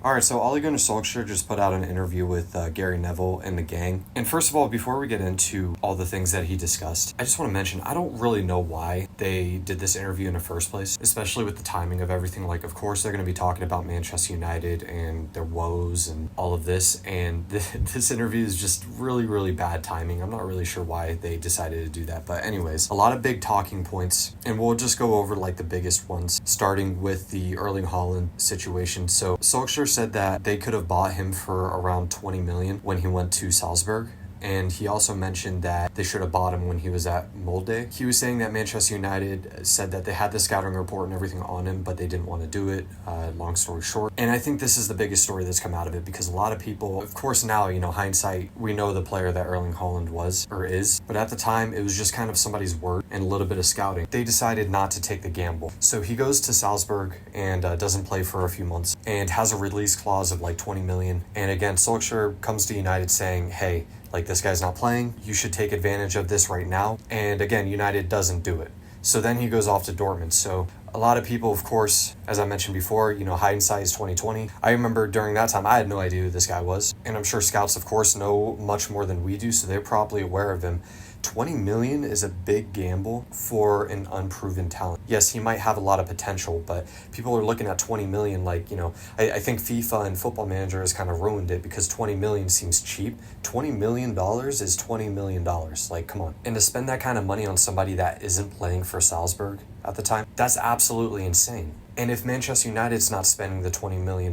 All right, so Ole Gunnar Solskjaer just put out an interview with Gary Neville and the gang. And first of all, before we get into all the things that he discussed, I just want to mention I don't really know why they did this interview in the first place, especially with the timing of everything. Like, of course, they're going to be talking about Manchester United and their woes and all of this. And this interview is just really, really bad timing. I'm not really sure why they decided to do that. But anyways, a lot of big talking points. And we'll just go over like the biggest ones, starting with the Erling Haaland situation. So Solskjaer said that they could have bought him for around 20 million when he went to Salzburg. And he also mentioned that they should have bought him when he was at Molde. He was saying that Manchester United said that they had the scouting report and everything on him, but they didn't want to do it, long story short. And I think this is the biggest story that's come out of it, because a lot of people, of course now, hindsight, we know the player that Erling Haaland was, or is. But at the time, it was just kind of somebody's word and a little bit of scouting. They decided not to take the gamble. So he goes to Salzburg and doesn't play for a few months and has a release clause of like 20 million. And again, Solskjaer comes to United saying, hey, like, this guy's not playing, you should take advantage of this right now. And again, United doesn't do it. So then he goes off to Dortmund. So a lot of people, of course, as I mentioned before, hindsight is 2020. I remember during that time, I had no idea who this guy was. And I'm sure scouts, of course, know much more than we do, so they're probably aware of him. 20 million is a big gamble for an unproven talent. Yes, he might have a lot of potential, but people are looking at 20 million like, I think FIFA and Football Manager has kind of ruined it, because 20 million seems cheap. $20 million is $20 million. Like, come on. And to spend that kind of money on somebody that isn't playing for Salzburg at the time, that's absolutely insane. And if Manchester United's not spending the $20 million,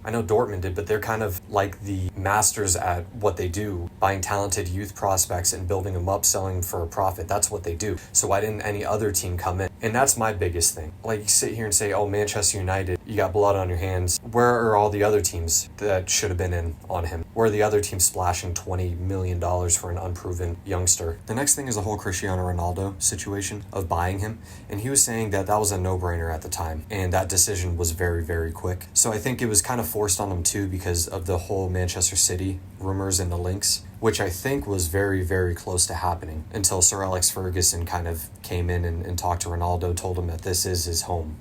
I know Dortmund did, but they're kind of like the masters at what they do, buying talented youth prospects and building them up, selling for a profit. That's what they do. So why didn't any other team come in? And that's my biggest thing. Like, you sit here and say, oh, Manchester United, you got blood on your hands. Where are all the other teams that should have been in on him? Where are the other teams splashing $20 million for an unproven youngster? The next thing is the whole Cristiano Ronaldo situation of buying him. And he was saying that was a no-brainer at the time. And that decision was very, very quick. So I think it was kind of forced on him too, because of the whole Manchester City rumors and the links, which I think was very, very close to happening until Sir Alex Ferguson kind of came in and talked to Ronaldo, told him that this is his home,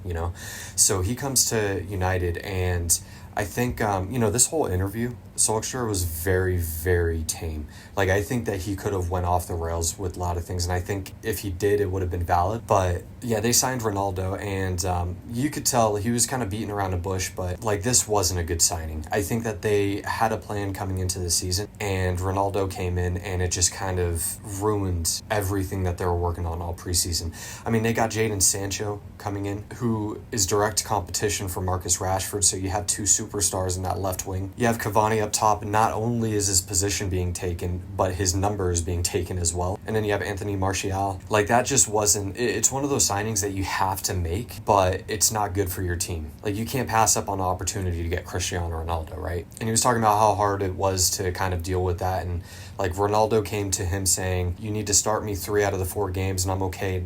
So he comes to United, and I think, this whole interview, Solskjaer was very, very tame. Like, I think that he could have went off the rails with a lot of things, and I think if he did, it would have been valid. But yeah, they signed Ronaldo, and you could tell he was kind of beating around the bush, but like, this wasn't a good signing. I think that they had a plan coming into the season, and Ronaldo came in, and it just kind of ruined everything that they were working on all preseason. I mean, they got Jadon Sancho coming in, who is direct competition for Marcus Rashford, so you have two superstars in that left wing. You have Cavani up top, and not only is his position being taken, but his number is being taken as well. And then you have Anthony Martial. Like, that just wasn't, it's one of those signings that you have to make, but it's not good for your team. Like, you can't pass up on the opportunity to get Cristiano Ronaldo, right? And he was talking about how hard it was to kind of deal with that, and like, Ronaldo came to him saying, you need to start me 3 out of the 4 games, and I'm okay,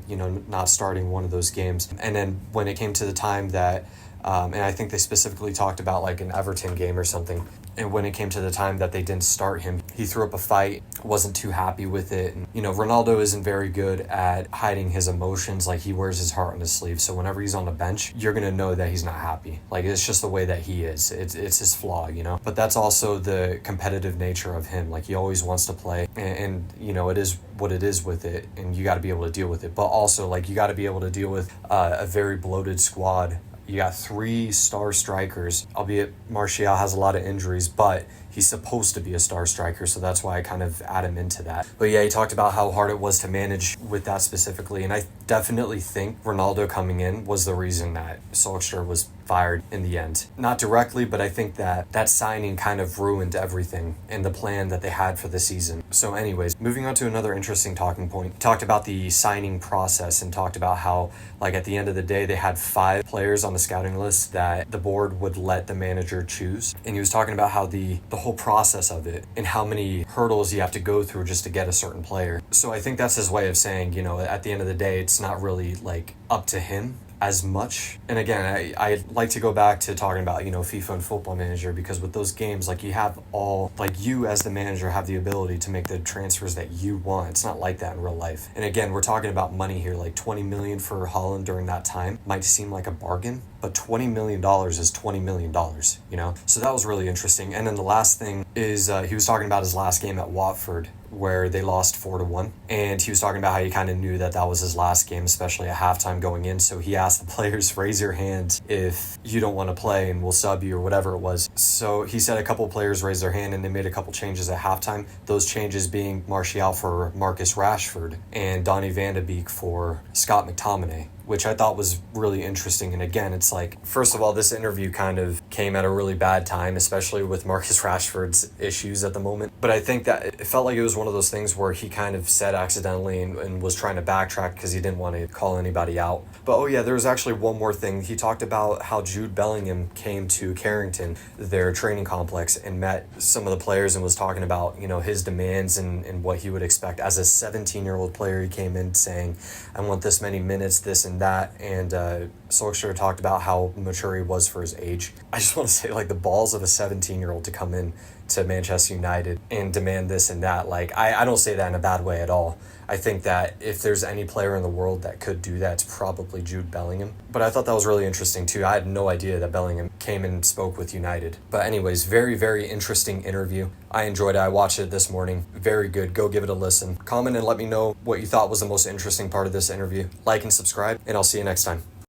not starting one of those games. And then when it came to the time that and I think they specifically talked about like an Everton game or something. And when it came to the time that they didn't start him, he threw up a fight, wasn't too happy with it. And, Ronaldo isn't very good at hiding his emotions. Like, he wears his heart on his sleeve. So whenever he's on the bench, you're going to know that he's not happy. Like, it's just the way that he is. It's his flaw, But that's also the competitive nature of him. Like, he always wants to play. And it is what it is with it. And you got to be able to deal with it. But also, like, you got to be able to deal with a very bloated squad. You got 3 star strikers, albeit Martial has a lot of injuries, but he's supposed to be a star striker, so that's why I kind of add him into that. But yeah, he talked about how hard it was to manage with that specifically, and I definitely think Ronaldo coming in was the reason that Solskjaer was fired in the end. Not directly, but I think that signing kind of ruined everything and the plan that they had for the season. So anyways, moving on to another interesting talking point. He talked about the signing process and talked about how, like, at the end of the day, they had 5 players on the scouting list that the board would let the manager choose. And he was talking about how the whole process of it and how many hurdles you have to go through just to get a certain player. So I think that's his way of saying, at the end of the day, it's not really like up to him as much. And again, I like to go back to talking about, FIFA and Football Manager, because with those games, like, you have all, like, you as the manager have the ability to make the transfers that you want. It's not like that in real life. And again, we're talking about money here, like 20 million for Haaland during that time might seem like a bargain, but but $20 million is $20 million, you know? So that was really interesting. And then the last thing is he was talking about his last game at Watford, where they lost 4-1. And he was talking about how he kind of knew that that was his last game, especially at halftime going in. So he asked the players, raise your hand if you don't want to play and we'll sub you or whatever it was. So he said a couple of players raised their hand and they made a couple changes at halftime. Those changes being Martial for Marcus Rashford and Donny van de Beek for Scott McTominay, which I thought was really interesting. And again, it's like, first of all, this interview kind of came at a really bad time, especially with Marcus Rashford's issues at the moment. But I think that it felt like it was one of those things where he kind of said accidentally and was trying to backtrack because he didn't want to call anybody out. But oh yeah, there was actually one more thing. He talked about how Jude Bellingham came to Carrington, their training complex, and met some of the players and was talking about, you know, his demands and what he would expect. As a 17-year-old player, he came in saying, I want this many minutes, this and that. And Solskjaer talked about how mature he was for his age. I just want to say, like, the balls of a 17-year-old to come in to Manchester United and demand this and that. Like, I don't say that in a bad way at all. I think that if there's any player in the world that could do that, it's probably Jude Bellingham. But I thought that was really interesting too. I had no idea that Bellingham came and spoke with United. But anyways, very, very interesting interview. I enjoyed it. I watched it this morning. Very good. Go give it a listen. Comment and let me know what you thought was the most interesting part of this interview. Like and subscribe, and I'll see you next time.